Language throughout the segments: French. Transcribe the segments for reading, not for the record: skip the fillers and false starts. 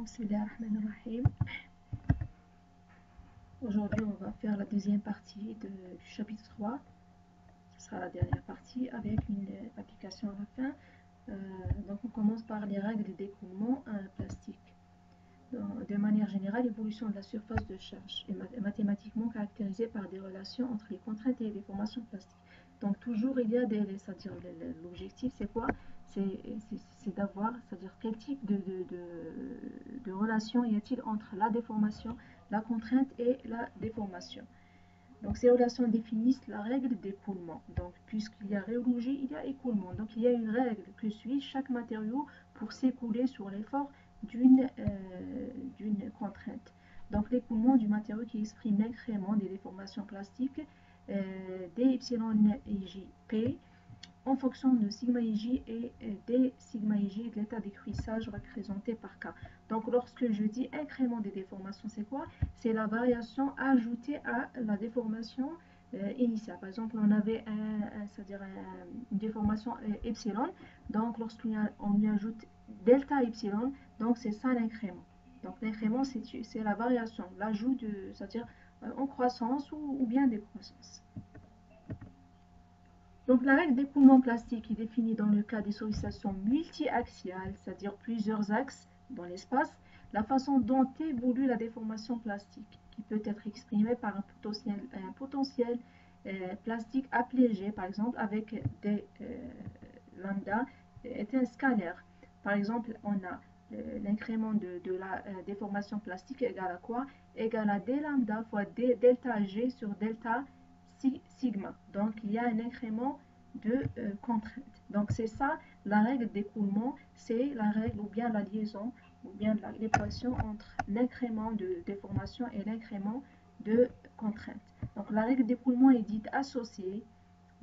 Bismillahirrahmanirrahim. Aujourd'hui, on va faire la deuxième partie du chapitre 3. Ce sera la dernière partie avec une application à la fin. Donc, on commence par les règles d'écoulement plastique. De manière générale, l'évolution de la surface de charge est mathématiquement caractérisée par des relations entre les contraintes et les déformations plastiques. Donc, toujours il y a c'est-à-dire l'objectif, c'est quoi? C'est d'avoir, c'est-à-dire quel type de relation y a-t-il entre la déformation, la contrainte et la déformation. Donc, ces relations définissent la règle d'écoulement. Donc, puisqu'il y a rhéologie, il y a écoulement. Donc, il y a une règle que suit chaque matériau pour s'écouler sur l'effort d'une contrainte. Donc, l'écoulement du matériau qui exprime l'incrément des déformations plastiques d epsilon ij en fonction de sigma ij et d sigma ij de l'état d'écrissage représenté par K. Donc, lorsque je dis incrément des déformations, c'est quoi? C'est la variation ajoutée à la déformation initiale. Par exemple, on avait une déformation epsilon. Donc, lorsqu'on lui ajoute delta epsilon, donc c'est ça l'incrément. Donc, l'incrément, c'est la variation, l'ajout c'est-à-dire en croissance ou bien décroissance. Donc, la règle d'écoulement plastique est définie dans le cas des sollicitations multi-axiales, c'est-à-dire plusieurs axes dans l'espace, la façon dont évolue la déformation plastique, qui peut être exprimée par un potentiel plastique appelé G, par exemple, avec des lambda, est un scalaire. Par exemple, on a l'incrément de la déformation plastique égale à quoi? Égale à d lambda fois d delta G sur delta sigma. Donc, il y a un incrément de contrainte. Donc, c'est ça, la règle d'écoulement, c'est la règle ou bien la liaison ou bien l'équation entre l'incrément de déformation et l'incrément de contrainte. Donc, la règle d'écoulement est dite associée.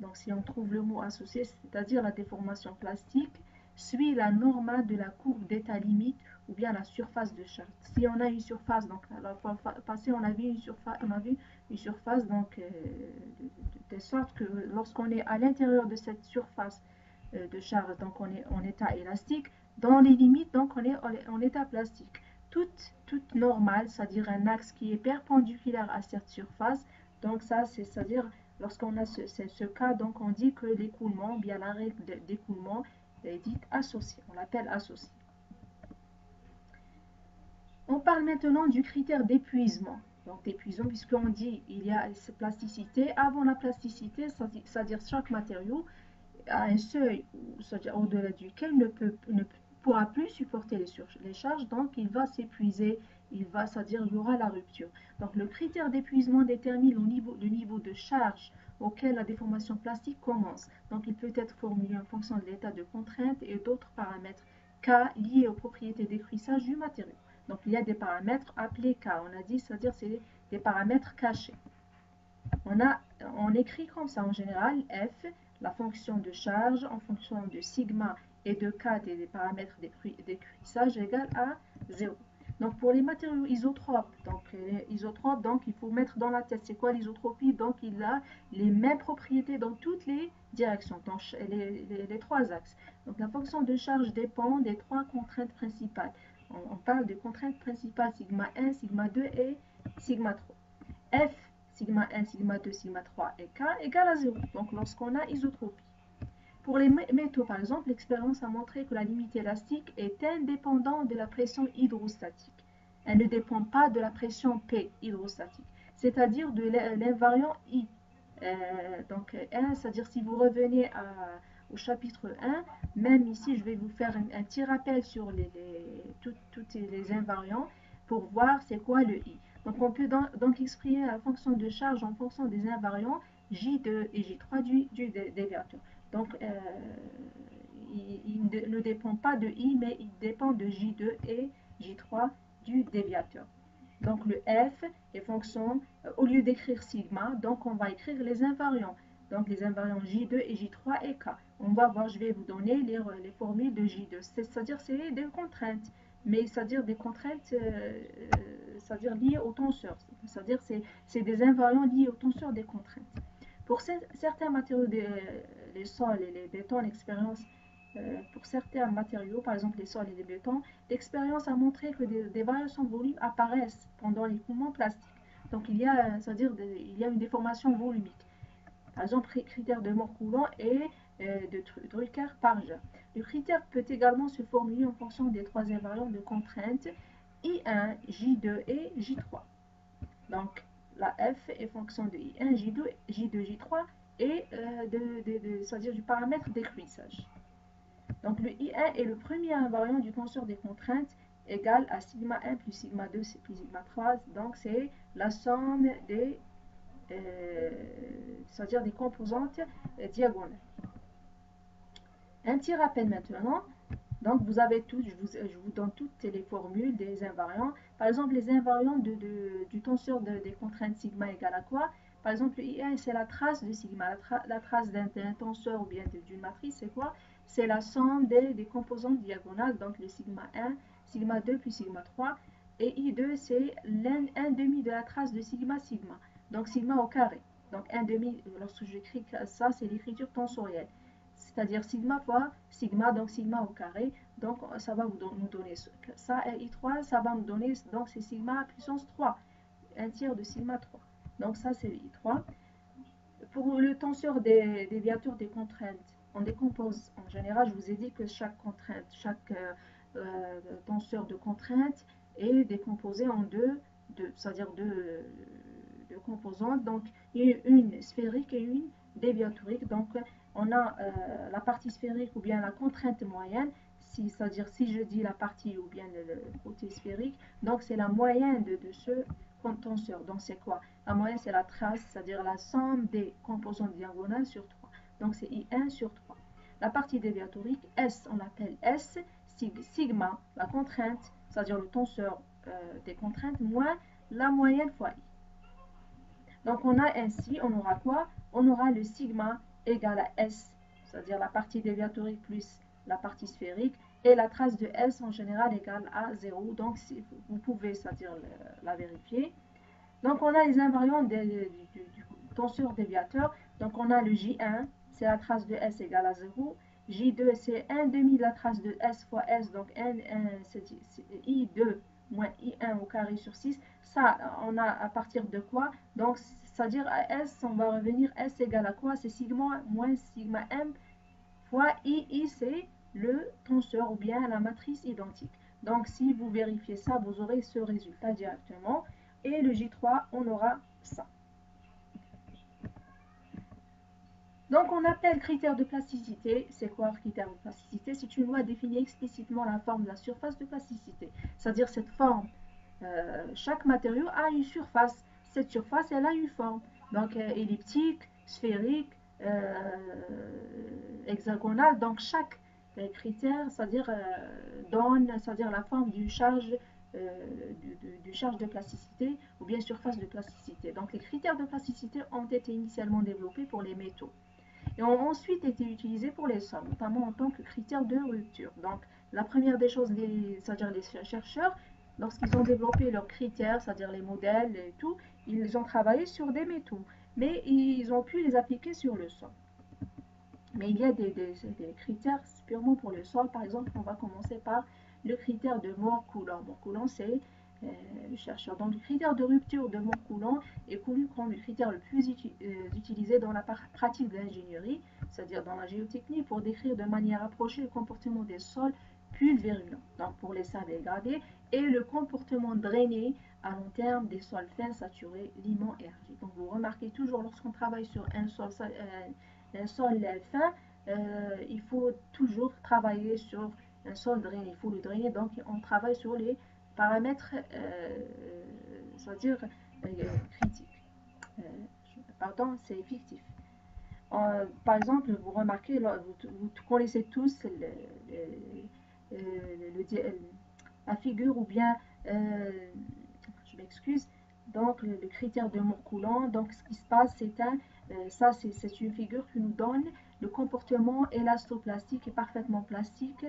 Donc, si on trouve le mot associé, c'est-à-dire la déformation plastique, suit la normale de la courbe d'état limite ou bien la surface de charge. Si on a une surface, donc la fois passée, on a vu une surface, donc de sorte que lorsqu'on est à l'intérieur de cette surface de charge, donc on est en état élastique, dans les limites, donc on est en état plastique. Toute normale, c'est-à-dire un axe qui est perpendiculaire à cette surface, donc ça, c'est-à-dire lorsqu'on a ce cas, donc on dit que l'écoulement, bien la règle d'écoulement est dite associée, on l'appelle associée. On parle maintenant du critère d'épuisement. Donc d'épuisement, puisqu'on dit il y a cette plasticité, avant la plasticité, c'est-à-dire chaque matériau a un seuil, c'est-à-dire au-delà duquel ne pourra plus supporter les charges, donc il va s'épuiser, c'est-à-dire il y aura la rupture. Donc le critère d'épuisement détermine le niveau de charge auquel la déformation plastique commence. Donc il peut être formulé en fonction de l'état de contrainte et d'autres paramètres K liés aux propriétés d'écrissage du matériau. Donc il y a des paramètres appelés K, on a dit, c'est-à-dire c'est des paramètres cachés. On écrit comme ça en général F, la fonction de charge en fonction de sigma et de K des paramètres d'écrissage égale à 0. Donc pour les matériaux isotropes, donc il faut mettre dans la tête c'est quoi l'isotropie. Donc il a les mêmes propriétés dans toutes les directions, dans les trois axes. Donc la fonction de charge dépend des trois contraintes principales. On parle des contraintes principales sigma 1, sigma 2 et sigma 3. F, sigma 1, sigma 2, sigma 3 et K égale à 0. Donc lorsqu'on a isotropie. Pour les métaux, par exemple, l'expérience a montré que la limite élastique est indépendante de la pression hydrostatique. Elle ne dépend pas de la pression P hydrostatique, c'est-à-dire de l'invariant I. Donc, c'est-à-dire si vous revenez au chapitre 1, même ici, je vais vous faire un petit rappel sur tous les invariants pour voir c'est quoi le I. Donc, on peut donc exprimer la fonction de charge en fonction des invariants J2 et J3 du déviateur. Donc, il ne dépend pas de I, mais il dépend de J2 et J3 du déviateur. Donc, le F est fonction, au lieu d'écrire sigma, donc on va écrire les invariants. Donc, les invariants J2 et J3 et K. On va voir, je vais vous donner les formules de J2. C'est-à-dire, c'est des contraintes, mais c'est-à-dire des contraintes c'est-à-dire liées au tenseur. C'est-à-dire, c'est des invariants liés au tenseur des contraintes. Pour certains matériaux, les sols et les bétons, l'expérience pour certains matériaux, par exemple les sols et les bétons, l'expérience a montré que des variations de volume apparaissent pendant l'écoulement plastique. Donc il y a, c'est-à-dire il y a une déformation volumique. Par exemple, critère de Morcoulon et de Drucker Parger. Le critère peut également se formuler en fonction des trois invariants de contrainte I1, J2 et J3. Donc la F est fonction de I1, J2, J2, J3 et c'est-à-dire du paramètre d'écrûissage. Donc le I1 est le premier invariant du tenseur des contraintes égal à sigma 1 plus sigma 2 plus sigma 3. Donc c'est la somme des c'est-à-dire des composantes diagonales. Un petit rappel maintenant. Donc vous avez toutes, je vous donne toutes les formules des invariants. Par exemple, les invariants du tenseur des contraintes sigma égale à quoi? Par exemple, I1 c'est la trace de sigma. La trace d'un tenseur ou bien d'une matrice, c'est quoi? C'est la somme des composantes diagonales, donc le sigma 1, sigma 2 plus sigma 3. Et I2 c'est un demi de la trace de sigma sigma. Donc sigma au carré. Donc un demi, lorsque j'écris ça, c'est l'écriture tensorielle. C'est-à-dire sigma fois sigma, donc sigma au carré. Donc ça va nous donner ça. Et I3, ça va nous donner, donc c'est sigma puissance 3. Un tiers de sigma 3. Donc ça c'est I3. Pour le tenseur des déviateurs des contraintes, on décompose. En général, je vous ai dit que chaque contrainte, chaque tenseur de contrainte est décomposé en c'est-à-dire deux composantes. Donc, une sphérique et une déviatorique. Donc, on a la partie sphérique ou bien la contrainte moyenne. C'est-à-dire si je dis la partie ou bien le côté sphérique, donc c'est la moyenne de ce tenseur. Donc, c'est quoi? La moyenne, c'est la trace, c'est-à-dire la somme des composantes diagonales sur 3. Donc, c'est I1 sur 3. La partie déviatorique, S, on l'appelle S, sigma, la contrainte, c'est-à-dire le tenseur des contraintes, moins la moyenne fois I. Donc, on a ainsi, on aura quoi? On aura le sigma égal à S, c'est-à-dire la partie déviatorique plus la partie sphérique, et la trace de S en général égale à 0. Donc, vous pouvez, c'est-à-dire la vérifier. Donc, on a les invariants du tenseur déviateur. Donc, on a le J1, c'est la trace de S égale à 0. J2, c'est 1 demi de la trace de S fois S, donc c'est I2 moins I1 au carré sur 6. Ça, on a à partir de quoi? Donc, c'est-à-dire à S, on va revenir, S égale à quoi? C'est sigma moins sigma M fois I, c'est le tenseur ou bien la matrice identique. Donc, si vous vérifiez ça, vous aurez ce résultat directement. Et le J3, on aura ça. Donc, on appelle critère de plasticité. C'est quoi critère de plasticité? C'est une loi définit explicitement la forme de la surface de plasticité. C'est-à-dire cette forme, chaque matériau a une surface. Cette surface, elle a une forme. Donc, elliptique, sphérique, hexagonale. Donc, chaque critère, c'est-à-dire donne, c'est-à-dire la forme d'une charge du charge de plasticité ou bien surface de plasticité. Donc les critères de plasticité ont été initialement développés pour les métaux et ont ensuite été utilisés pour les sols, notamment en tant que critères de rupture. Donc la première des choses, c'est-à-dire les chercheurs, lorsqu'ils ont développé leurs critères, c'est-à-dire les modèles et tout, ils ont travaillé sur des métaux, mais ils ont pu les appliquer sur le sol. Mais il y a des critères purement pour le sol. Par exemple, on va commencer par le critère de Moore-Coulomb. Moore-Coulomb, c'est le chercheur. Donc, le critère de rupture de Moore-Coulomb est connu comme le critère le plus utilisé dans la pratique de l'ingénierie, c'est-à-dire dans la géotechnie, pour décrire de manière approchée le comportement des sols pulvérulents, donc pour les sables dégradés, et le comportement drainé à long terme des sols fins, saturés, limons et argiles. Donc, vous remarquez toujours lorsqu'on travaille sur un sol fin, il faut toujours travailler sur un sol drainé. Il faut le drainer, donc on travaille sur les paramètres, c'est-à-dire critiques. Pardon, c'est fictif. Par exemple, vous remarquez, vous connaissez tous la figure ou bien, je m'excuse, donc le critère de Moore-Coulomb. Donc ce qui se passe, c'est une figure qui nous donne le comportement élastoplastique et parfaitement plastique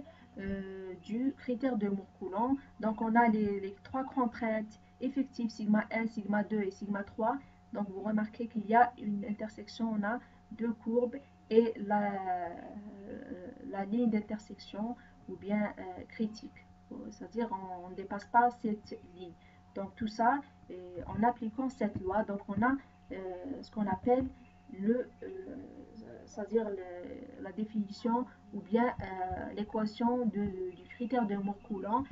du critère de Moore-Coulomb. Donc on a les trois contraintes effectives, sigma 1, sigma 2 et sigma 3. Donc vous remarquez qu'il y a une intersection, on a deux courbes et la ligne d'intersection ou bien critique. C'est-à-dire on ne dépasse pas cette ligne. Donc tout ça, en appliquant cette loi, donc on a ce qu'on appelle c'est-à-dire la définition ou bien l'équation du critère de Moore-Coulomb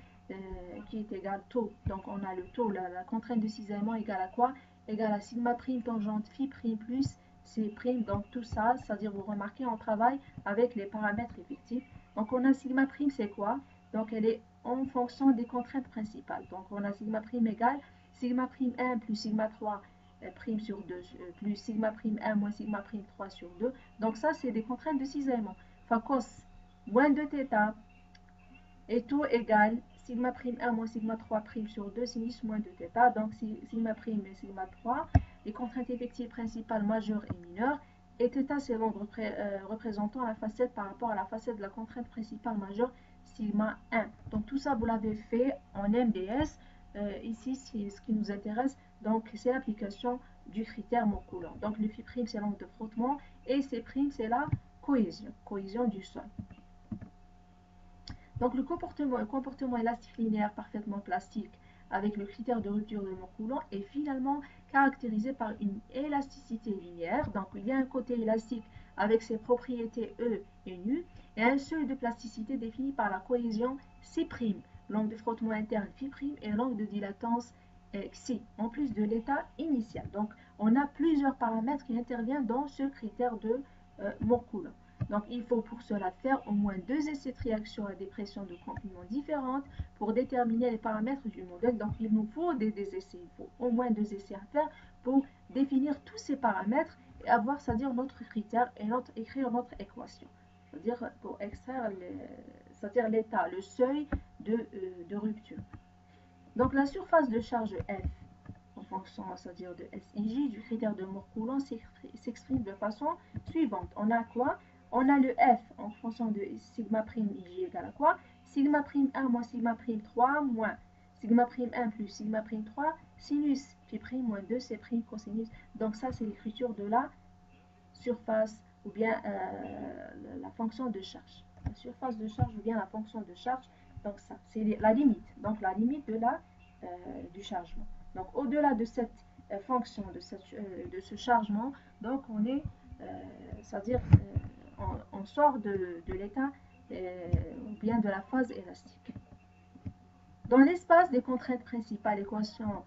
qui est égal taux. Donc on a le taux, la contrainte de cisaillement égale à quoi? Égale à sigma prime tangente phi prime plus C prime. Donc tout ça, c'est-à-dire vous remarquez, on travaille avec les paramètres effectifs. Donc on a sigma prime, c'est quoi? Donc elle est en fonction des contraintes principales. Donc on a sigma prime égale sigma prime 1 plus sigma 3 prime sur 2 plus sigma prime 1 moins sigma prime 3 sur 2. Donc ça, c'est des contraintes de cisaillement. Enfin, cos moins 2 θ et taux égale sigma prime 1 moins sigma 3 prime sur 2 sinus moins 2 θ. Donc sigma prime et sigma 3, les contraintes effectives principales majeures et mineures. Et θ, c'est l'angle représentant la facette par rapport à la facette de la contrainte principale majeure sigma 1. Donc tout ça, vous l'avez fait en MDS. Ici, ce qui nous intéresse, donc c'est l'application du critère Moore-Coulomb. Donc le phi prime, c'est l'angle de frottement et C prime, c'est la cohésion du sol. Donc le comportement élastique linéaire parfaitement plastique avec le critère de rupture de Moore-Coulomb est finalement caractérisé par une élasticité linéaire. Donc il y a un côté élastique avec ses propriétés E et nu et un seuil de plasticité défini par la cohésion C', l'angle de frottement interne phi' et l'angle de dilatance xi, en plus de l'état initial. Donc on a plusieurs paramètres qui interviennent dans ce critère de Moore-Coulomb. Donc il faut pour cela faire au moins 2 essais de réaction à des pressions de complément différentes pour déterminer les paramètres du modèle. Donc il nous faut des essais, il faut au moins 2 essais à faire pour définir tous ces paramètres et avoir, c'est-à-dire notre critère et écrire notre équation. C'est-à-dire pour extraire c'est-à-dire l'état, le seuil de rupture. Donc la surface de charge F en fonction, c'est-à-dire de SIJ, du critère de Moore-Coulomb s'exprime de façon suivante. On a quoi? On a le F en fonction de sigma prime IJ égale à quoi? Sigma prime 1 moins sigma prime 3 moins sigma prime 1 plus sigma prime 3 sinus phi prime moins 2 C prime cosinus. Donc ça, c'est l'écriture de la surface ou bien la fonction de charge. La surface de charge ou bien la fonction de charge. Donc ça, c'est la limite. Donc la limite du chargement. Donc au-delà de cette fonction, de ce chargement, donc on est, c'est-à-dire on sort de l'état ou bien de la phase élastique. Dans l'espace des contraintes principales, l'équation,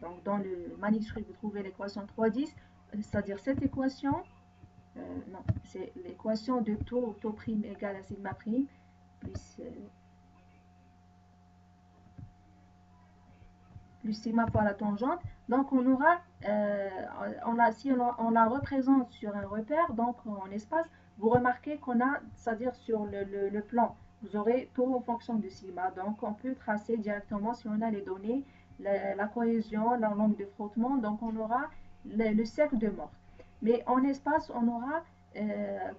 donc dans le manuscrit, vous trouvez l'équation 3,10, c'est-à-dire cette équation, non, c'est l'équation de taux prime égale à sigma prime, plus sigma fois la tangente. Donc on aura, si on la représente sur un repère, donc en espace, vous remarquez qu'on a, c'est-à-dire sur le plan, vous aurez taux en fonction de sigma. Donc on peut tracer directement, si on a les données, la cohésion, l'angle de frottement, donc on aura le cercle de Moore. Mais en espace, on aura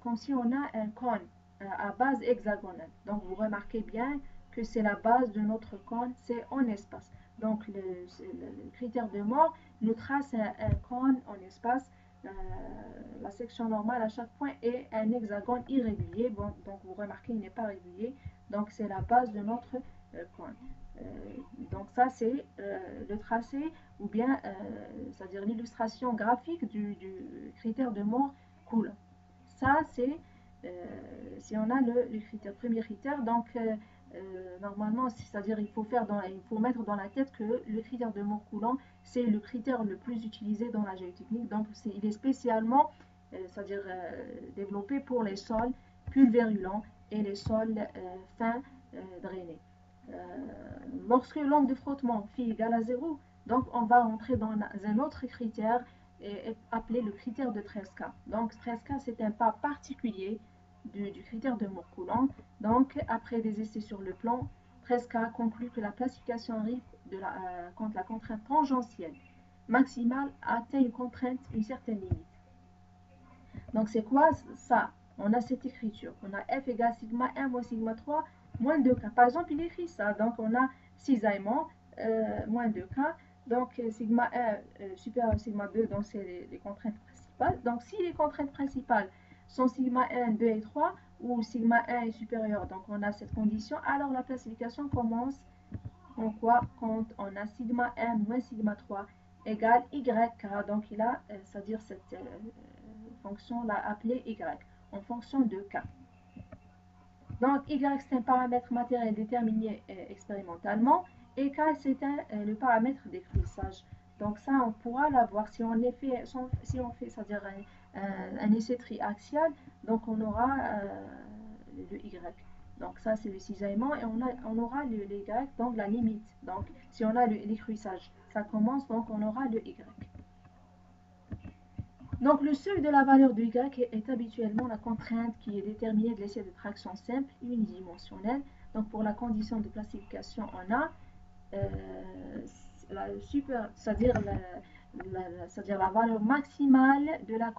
comme si on a un cône à base hexagonale. Donc vous remarquez bien que c'est la base de notre cône, c'est en espace. Donc le critère de Moore nous trace un cône en espace. La section normale à chaque point est un hexagone irrégulier. Bon, donc vous remarquez, il n'est pas régulier. Donc c'est la base de notre cône. Donc ça c'est le tracé ou bien c'est-à-dire l'illustration graphique du critère de Moore-Coulomb. Ça c'est si on a le critère, premier critère, donc normalement, c'est-à-dire il faut mettre dans la tête que le critère de Moore-Coulomb, c'est le critère le plus utilisé dans la géotechnique. Donc il est spécialement, c'est-à-dire développé pour les sols pulvérulents et les sols fins drainés. Lorsque l'angle de frottement phi égale à 0, donc on va entrer dans un autre critère appelé le critère de Tresca. Donc Tresca, c'est un pas particulier du critère de Moore-Coulomb. Donc après des essais sur le plan, Tresca conclut que la classification arrive quand la contrainte tangentielle maximale atteint une certaine limite. Donc c'est quoi ça? On a cette écriture. On a F égale sigma 1 moins sigma 3 moins 2K. Par exemple, il écrit ça. Donc on a cisaillement moins 2K. Donc sigma 1 supérieur à sigma 2, donc c'est les contraintes principales. Donc si les contraintes principales sont sigma 1, 2 et 3, ou sigma 1 est supérieur, donc on a cette condition, alors la classification commence en quoi? Quand on a sigma 1 moins sigma 3 égale y, car donc il a, c'est-à-dire cette fonction l'a appelée y, en fonction de k. Donc y c'est un paramètre matériel déterminé expérimentalement, et k c'est le paramètre d'écrasage. Donc ça on pourra l'avoir si on fait, c'est-à-dire un essai triaxial, donc on aura le y. Donc ça c'est le cisaillement, et on aura le y, donc la limite. Donc si on a l'écrasage, ça commence, donc on aura le y. Donc le seuil de la valeur de y est habituellement la contrainte qui est déterminée de l'essai de traction simple unidimensionnelle. Donc pour la condition de classification, on a c'est-à-dire la valeur maximale de la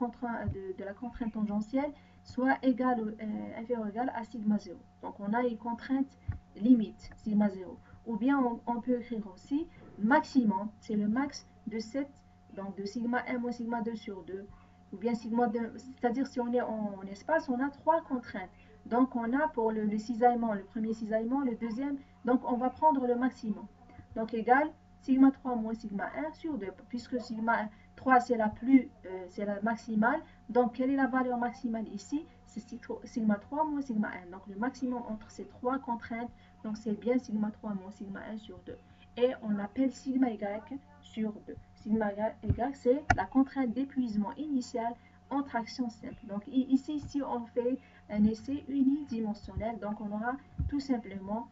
contrainte tangentielle soit égale ou inférieure ou égale à sigma 0. Donc on a une contrainte limite sigma 0. Ou bien on peut écrire aussi maximum, c'est le max de 7, donc de sigma 1 moins sigma 2 sur 2. Ou bien sigma 2, c'est-à-dire si on est en espace, on a 3 contraintes. Donc on a pour le cisaillement, le premier cisaillement, le deuxième, donc on va prendre le maximum. Donc égal sigma 3 moins sigma 1 sur 2, puisque sigma 3 c'est c'est la maximale, donc quelle est la valeur maximale ici? C'est sigma 3 moins sigma 1, donc le maximum entre ces trois contraintes, donc c'est bien sigma 3 moins sigma 1 sur 2. Et on appelle sigma y sur 2. Sigma y c'est la contrainte d'épuisement initial en traction simple. Donc ici, si on fait un essai unidimensionnel, donc on aura tout simplement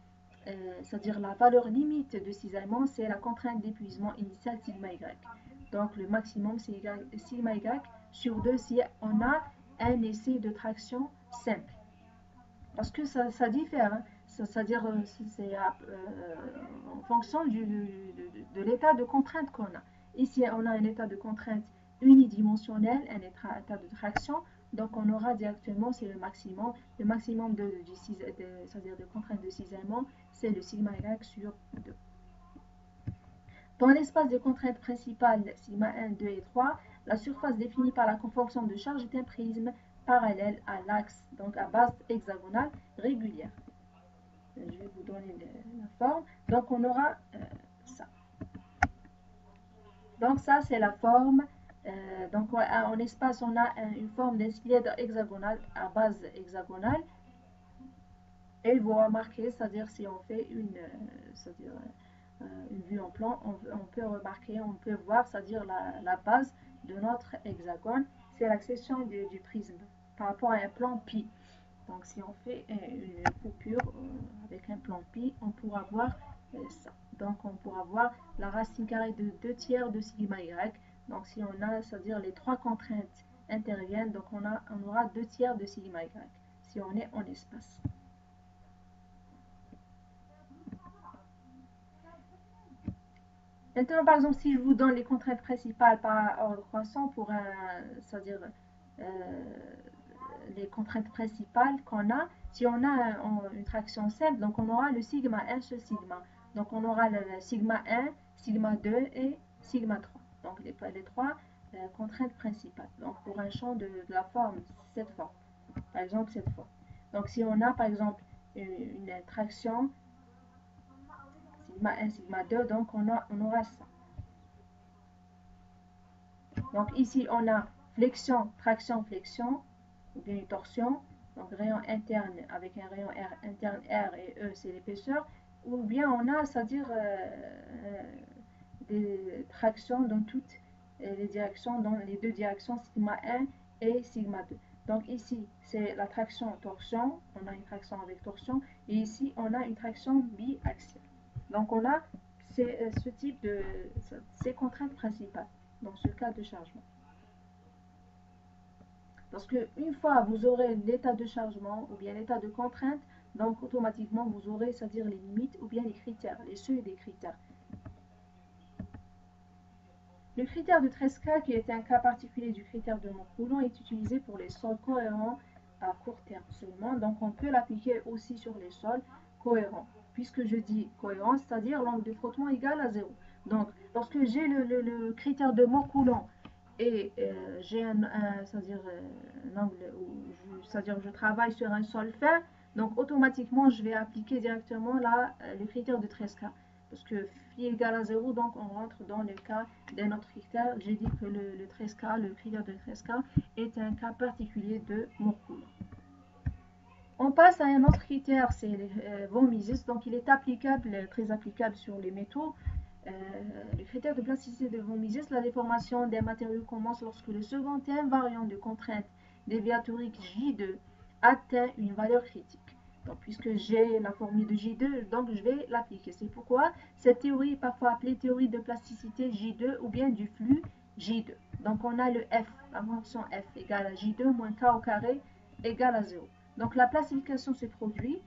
c'est-à-dire la valeur limite de cisaillement, c'est la contrainte d'épuisement initial sigma y. Donc le maximum, c'est sigma y sur 2 si on a un essai de traction simple. Parce que ça diffère, hein. C'est-à-dire c'est en fonction de l'état de contrainte qu'on a. Ici, on a un état de contrainte unidimensionnel, un état de traction. Donc on aura directement, c'est le maximum. Le maximum c'est-à-dire de contrainte de cisaillement, c'est le sigma y sur 2. Dans l'espace de contraintes principales sigma 1, 2 et 3, la surface définie par la fonction de charge est un prisme parallèle à l'axe, donc à base hexagonale régulière. Je vais vous donner la forme. Donc on aura ça. Donc ça c'est la forme. Donc en espace on a une forme d'un cylindre hexagonal à base hexagonale. Et vous remarquez, c'est-à-dire si on fait une vue en plan, on peut remarquer, on peut voir, c'est-à-dire la base de notre hexagone, c'est l'accession du prisme par rapport à un plan pi. Donc si on fait une coupure avec un plan pi, on pourra voir ça. Donc on pourra voir la racine carrée de 2 tiers de sigma y. Donc si on a, c'est-à-dire les trois contraintes interviennent, donc on aura 2 tiers de sigma y si on est en espace. Maintenant, par exemple, si je vous donne les contraintes principales par ordre croissant pour c'est-à-dire les contraintes principales qu'on a, si on a une traction simple, donc on aura le sigma 1 sur sigma. Donc on aura le sigma 1, sigma 2 et sigma 3. Donc les trois contraintes principales. Donc pour un champ de la forme, cette forme. Par exemple, cette forme. Donc si on a par exemple une traction sigma 1, sigma 2, donc on aura ça. Donc ici, on a flexion, traction, flexion, ou bien une torsion, donc rayon interne avec un rayon interne R et E, c'est l'épaisseur, ou bien on a, c'est-à-dire des tractions dans toutes les directions, dans les deux directions, sigma 1 et sigma 2. Donc ici, c'est la traction torsion, on a une traction avec torsion, et ici, on a une traction biaxiale. Donc on a ce type de ces contraintes principales dans ce cas de chargement. Parce qu'une fois vous aurez l'état de chargement ou bien l'état de contrainte, donc automatiquement vous aurez, c'est-à-dire les limites ou bien les critères, les seuils des critères. Le critère de Tresca, qui est un cas particulier du critère de Montcoulon, est utilisé pour les sols cohérents à court terme seulement. Donc on peut l'appliquer aussi sur les sols cohérents. Puisque je dis cohérent, c'est-à-dire l'angle de frottement égal à 0. Donc lorsque j'ai le critère de Montcoulon et j'ai c'est-à-dire un angle c'est-à-dire je travaille sur un solfège, donc automatiquement je vais appliquer directement là le critère de 13K. Parce que phi égale à 0, donc on rentre dans le cas d'un autre critère. J'ai dit que le 13K, le critère de 13K, est un cas particulier de Moore-Coulomb. On passe à un autre critère, c'est von Mises, donc il est applicable, très applicable sur les métaux. Le critère de plasticité de von Mises, la déformation des matériaux commence lorsque le second invariant de contrainte déviatorique J2 atteint une valeur critique. Donc, puisque j'ai la formule de J2, donc je vais l'appliquer. C'est pourquoi cette théorie est parfois appelée théorie de plasticité J2 ou bien du flux J2. Donc, on a le F, la fonction F égale à J2 moins K au carré égale à 0. Donc, la plastification se produit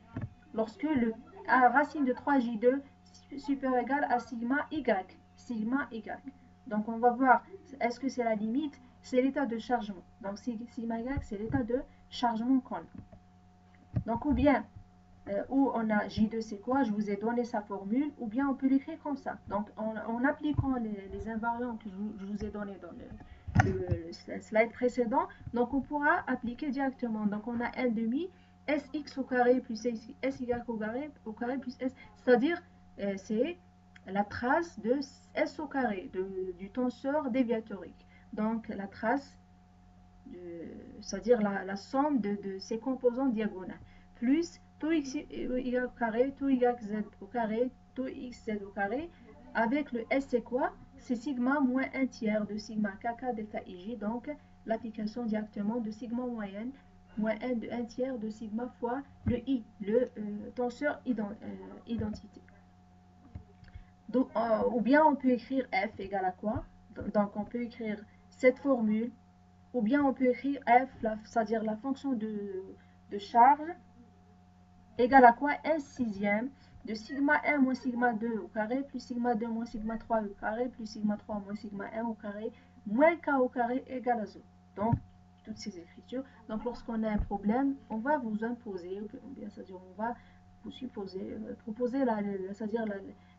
lorsque le racine de 3J2 supérieur ou égal à sigma Y. Sigma Y. Donc, on va voir, est-ce que c'est la limite? C'est l'état de chargement. Donc, sigma Y, c'est l'état de chargement qu'on a. Donc, ou bien, où on a J2, c'est quoi? Je vous ai donné sa formule, ou bien on peut l'écrire comme ça. Donc, en appliquant les invariants que je vous ai donnés dans le slide précédent, donc on pourra appliquer directement. Donc, on a 1 demi Sx au carré plus Sy au carré plus S, c'est-à-dire c'est la trace de S au carré, du tenseur déviatorique. Donc, la trace, c'est-à-dire la somme de ces composants diagonales, plus tau x y au carré, tau yz au carré, tau xz au carré, avec le S c'est quoi? C'est sigma moins 1 tiers de sigma kk delta ij, donc l'application directement de sigma moyenne moins 1 de 1 tiers de sigma fois le i, le tenseur identité. Donc, ou bien on peut écrire f égale à quoi? Donc on peut écrire cette formule, ou bien on peut écrire f, c'est-à-dire la fonction de charge, égale à quoi? 1 sixième de sigma 1 moins sigma 2 au carré, plus sigma 2 moins sigma 3 au carré, plus sigma 3 moins sigma 1 au carré, moins k au carré égale à 0. Donc, toutes ces écritures. Donc, lorsqu'on a un problème, on va vous imposer, ou bien, c'est-à-dire on va vous supposer, proposer, c'est-à-dire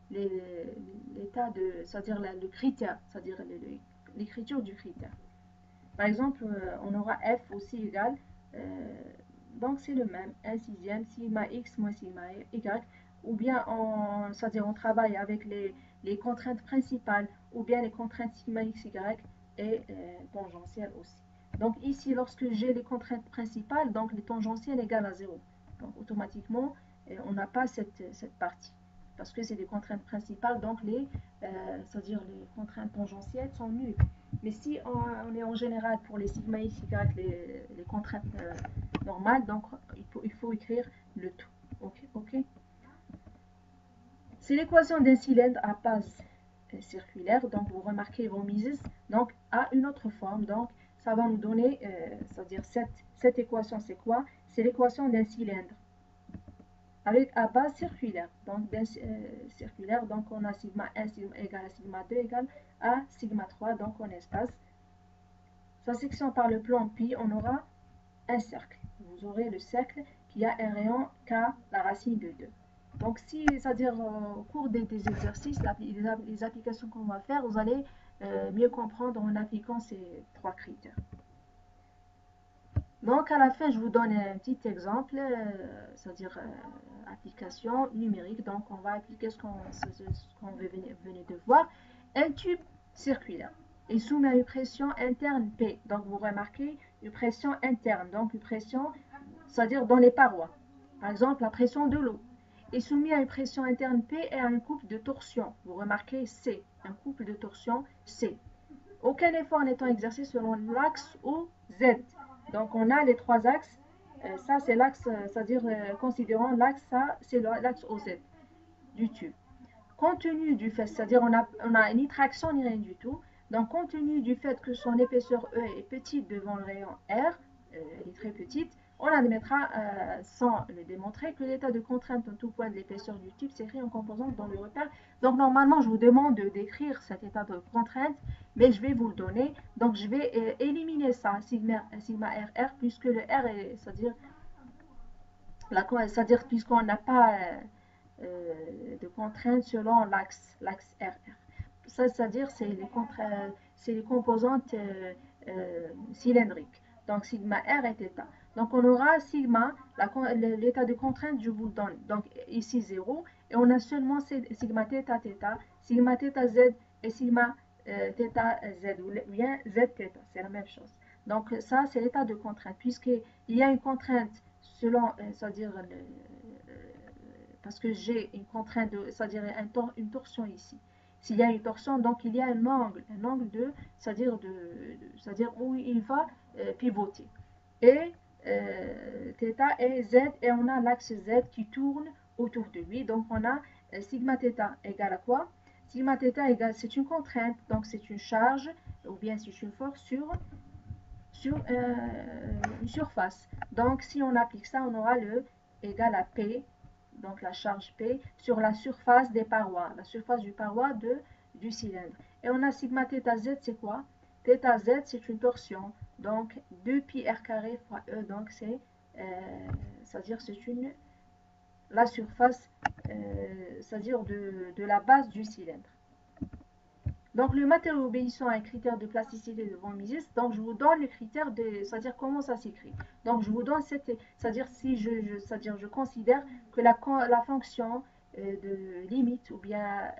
l'état de, c'est-à-dire le critère, c'est-à-dire l'écriture du critère. Par exemple, on aura f aussi égale, donc c'est le même, 1 sixième, sigma x moins sigma y, ou bien c'est-à-dire on travaille avec les contraintes principales, ou bien les contraintes sigma x, y et tangentielles aussi. Donc ici, lorsque j'ai les contraintes principales, donc les tangentielles égales à 0. Donc automatiquement, on n'a pas cette partie. Parce que c'est des contraintes principales, donc c'est-à-dire les contraintes tangentielles sont nulles. Mais si on est en général pour les sigma x, y, les contraintes normales, donc il faut écrire le tout. Ok. C'est l'équation d'un cylindre à base circulaire. Donc vous remarquez von Mises donc a une autre forme. Donc ça va nous donner, c'est-à-dire cette équation, c'est quoi? C'est l'équation d'un cylindre avec à base circulaire. Donc circulaire, donc on a sigma 1 égale à sigma 2 égale à sigma 3, donc en espace. Sa section par le plan pi, on aura un cercle. Vous aurez le cercle qui a un rayon k, la racine de 2. Donc, si, c'est-à-dire au cours des exercices, les applications qu'on va faire, vous allez mieux comprendre en appliquant ces trois critères. Donc, à la fin, je vous donne un petit exemple, c'est-à-dire application numérique. Donc, on va appliquer ce qu'on venait de voir. Un tube circulaire est soumis à une pression interne P. Donc, vous remarquez une pression interne, donc une pression, c'est-à-dire dans les parois. Par exemple, la pression de l'eau est soumise à une pression interne P et à un couple de torsion. Vous remarquez C, un couple de torsion C. Aucun effort n'étant exercé selon l'axe OZ. Donc, on a les trois axes. Ça, c'est l'axe, c'est-à-dire considérant l'axe, ça, c'est l'axe OZ du tube. Compte tenu du fait, c'est-à-dire on a ni traction ni rien du tout. Donc, compte tenu du fait que son épaisseur E est petite devant le rayon R, elle est très petite, on admettra, sans le démontrer, que l'état de contrainte en tout point de l'épaisseur du tube s'écrit en composante dans le repère. Donc, normalement, je vous demande d'écrire cet état de contrainte, mais je vais vous le donner. Donc, je vais éliminer ça, sigma RR, puisque le R est, c'est-à-dire puisqu'on n'a pas de contrainte selon l'axe RR. ça, c'est-à-dire c'est les composantes cylindriques. Donc sigma R et θ. Donc on aura sigma, l'état de contrainte, je vous le donne. Donc ici 0, et on a seulement sigma θ θ, sigma θ Z et sigma θ Z, ou bien Z θ, c'est la même chose. Donc ça, c'est l'état de contrainte, puisqu'il y a une contrainte selon, c'est-à-dire, parce que j'ai une contrainte, c'est-à-dire une torsion ici. S'il y a une torsion, donc il y a un angle de, c'est-à-dire où il va pivoter. Et θ et Z, et on a l'axe Z qui tourne autour de lui. Donc on a sigma θ égale à quoi? Sigma θ égale, c'est une contrainte, donc c'est une charge, ou bien c'est une force sur une surface. Donc si on applique ça, on aura le égal à P, donc la charge P, sur la surface des parois, la surface du paroi du cylindre. Et on a sigma θ Z, c'est quoi? Θ Z, c'est une torsion, donc 2pi r carré fois E, donc c'est-à-dire c'est la surface, c'est-à-dire de la base du cylindre. Donc le matériau obéissant à un critère de plasticité de von Mises, donc je vous donne le critère de, c'est-à-dire comment ça s'écrit. Donc je vous donne c'est-à-dire si c'est-à-dire je considère que la fonction de limite, ou bien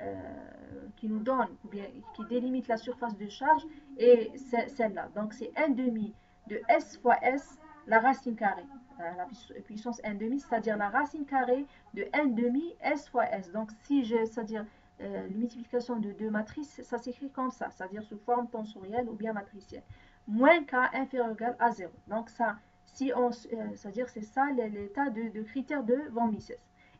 qui nous donne, ou bien qui délimite la surface de charge, est celle-là. Donc c'est 1/2 de S fois S, la racine carrée, la puissance 1/2, c'est-à-dire la racine carrée de 1/2 S fois S. Donc si c'est-à-dire la multiplication de deux matrices, ça s'écrit comme ça, c'est-à-dire sous forme tensorielle ou bien matricielle. Moins k inférieur ou égal à 0. Donc ça, si on, c'est-à-dire c'est ça l'état de critère de von Mises.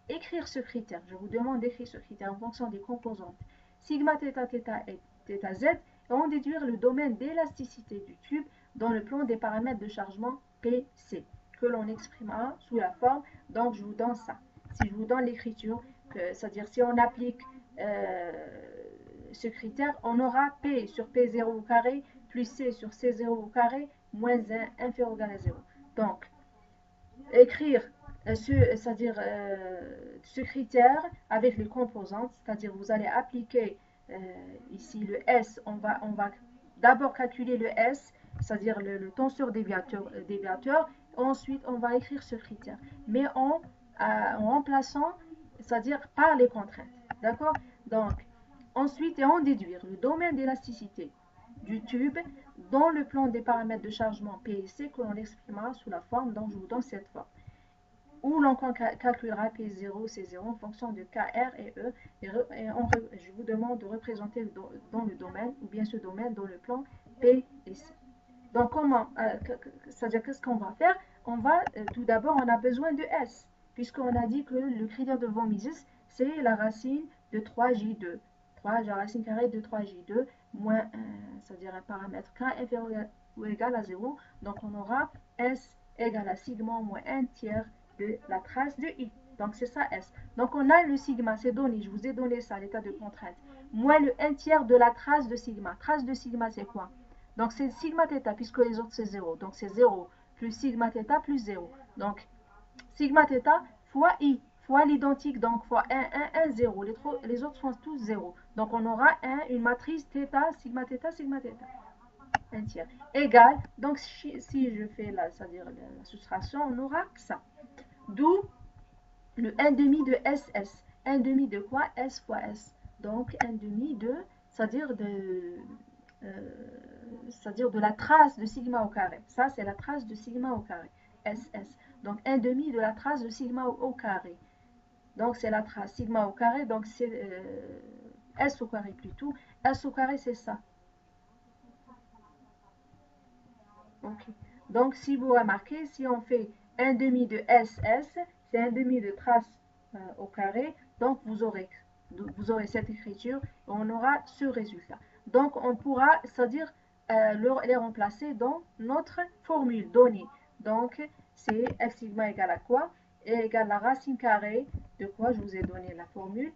Écrire ce critère, je vous demande d'écrire ce critère en fonction des composantes sigma θ θ et θ Z, et on déduire le domaine d'élasticité du tube dans le plan des paramètres de chargement PC, que l'on exprimera sous la forme, donc je vous donne ça. Si je vous donne l'écriture, c'est-à-dire si on applique ce critère, on aura P sur P0 au carré plus C sur C0 au carré moins 1 inférieur ou égal à 0. Donc, écrire c'est-à-dire ce critère avec les composantes, c'est-à-dire vous allez appliquer ici le S, on va d'abord calculer le S, c'est-à-dire le tenseur déviateur, ensuite on va écrire ce critère, mais en remplaçant, c'est-à-dire par les contraintes. D'accord? Donc, ensuite, et en déduire le domaine d'élasticité du tube dans le plan des paramètres de chargement P et C que l'on exprimera sous la forme dont je vous donne cette forme, où l'on calculera P0, C0 en fonction de K, R et E, et je vous demande de représenter dans le domaine, ou bien ce domaine dans le plan P et C. Donc, c'est-à-dire qu'est-ce qu'on va faire? On va, tout d'abord, on a besoin de S, puisqu'on a dit que le critère de von Mises, c'est la racine de 3J2. La racine carrée de 3J2 moins, c'est-à-dire un paramètre K inférieur ou égal à 0. Donc, on aura S égale à sigma moins 1 tiers de la trace de I. Donc, c'est ça S. Donc, on a le sigma, c'est donné, je vous ai donné ça, l'état de contrainte, moins le 1 tiers de la trace de sigma. Trace de sigma, c'est quoi? Donc, c'est sigma θ, puisque les autres, c'est 0. Donc, c'est 0 plus sigma θ plus 0. Donc, sigma θ fois I, fois l'identique, donc fois 1, 1, 1, 0. Les autres sont tous 0. Donc, on aura une matrice θ, sigma θ, sigma θ. 1 tiers. Égal, donc si je fais c'est-à-dire la soustraction, on aura ça. D'où le 1/2 de SS. 1/2 de quoi? S fois S. Donc, 1/2 de, c'est-à-dire de la trace de sigma au carré. Ça, c'est la trace de sigma au carré. SS. Donc, 1/2 de la trace de sigma au carré. Donc, c'est la trace sigma au carré. Donc, c'est S au carré plutôt. S au carré, c'est ça. Ok. Donc, si vous remarquez, si on fait 1/2 de SS, c'est 1/2 de trace au carré. Donc, vous aurez cette écriture et on aura ce résultat. Donc, on pourra, c'est-à-dire, les remplacer dans notre formule donnée. Donc, c'est F sigma égale à quoi? Et égale la racine carrée de quoi? Je vous ai donné la formule.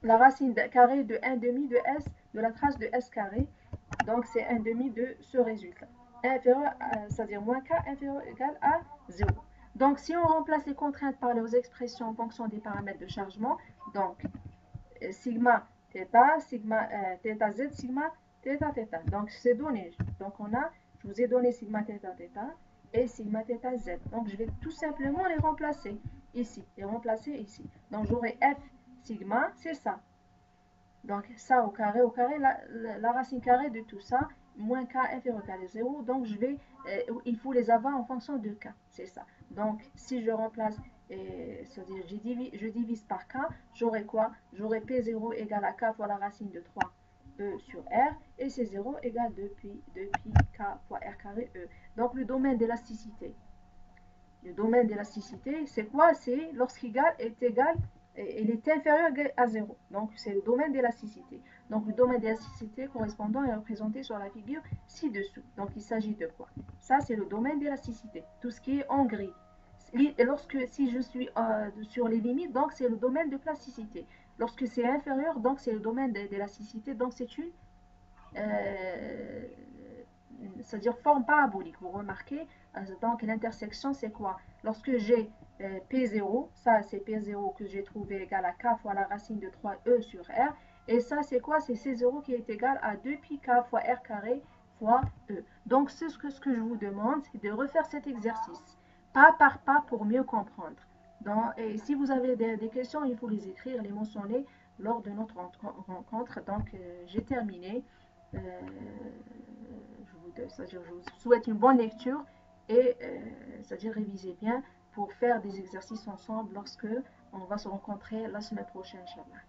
La racine carrée de 1/2 de S, de la trace de S carré. Donc, c'est 1/2 de ce résultat. Inférieur, c'est-à-dire moins K inférieur ou égal à 0. Donc, si on remplace les contraintes par leurs expressions en fonction des paramètres de chargement, donc sigma θ, sigma, θ z, sigma, θ θ. Donc, c'est donné. Donc, je vous ai donné sigma θ θ et sigma θ z. Donc, je vais tout simplement les remplacer ici, ici. Donc, j'aurai f sigma, c'est ça. Donc, ça au carré, la racine carrée de tout ça, moins k f est égal à 0. Donc, il faut les avoir en fonction de k, c'est ça. Donc, si je remplace, c'est-à-dire je divise par k, j'aurai quoi? J'aurai P0 égale à k fois la racine de 3 E sur R, et C0 égale 2pi k fois R carré E. Donc, le domaine d'élasticité. Le domaine d'élasticité, c'est quoi? C'est lorsqu'il est égal, il est inférieur à 0. Donc, c'est le domaine d'élasticité. Donc, le domaine d'élasticité correspondant est représenté sur la figure ci-dessous. Donc, il s'agit de quoi? Ça, c'est le domaine d'élasticité. Tout ce qui est en gris. Si je suis sur les limites, donc c'est le domaine de plasticité. Lorsque c'est inférieur, donc c'est le domaine d'élasticité. Donc, c'est c'est-à-dire forme parabolique. Vous remarquez, donc l'intersection, c'est quoi? Lorsque j'ai P0, ça c'est P0 que j'ai trouvé égal à K fois la racine de 3E sur R. Et ça, c'est quoi? C'est C0 qui est égal à 2pi K fois R carré fois E. Donc, ce que je vous demande, c'est de refaire cet exercice, pas par pas, pour mieux comprendre. Et si vous avez des questions, il faut les écrire, les mentionner lors de notre rencontre. Donc, j'ai terminé. Je vous souhaite une bonne lecture et c'est-à-dire révisez bien pour faire des exercices ensemble lorsque on va se rencontrer la semaine prochaine, Inch'Allah.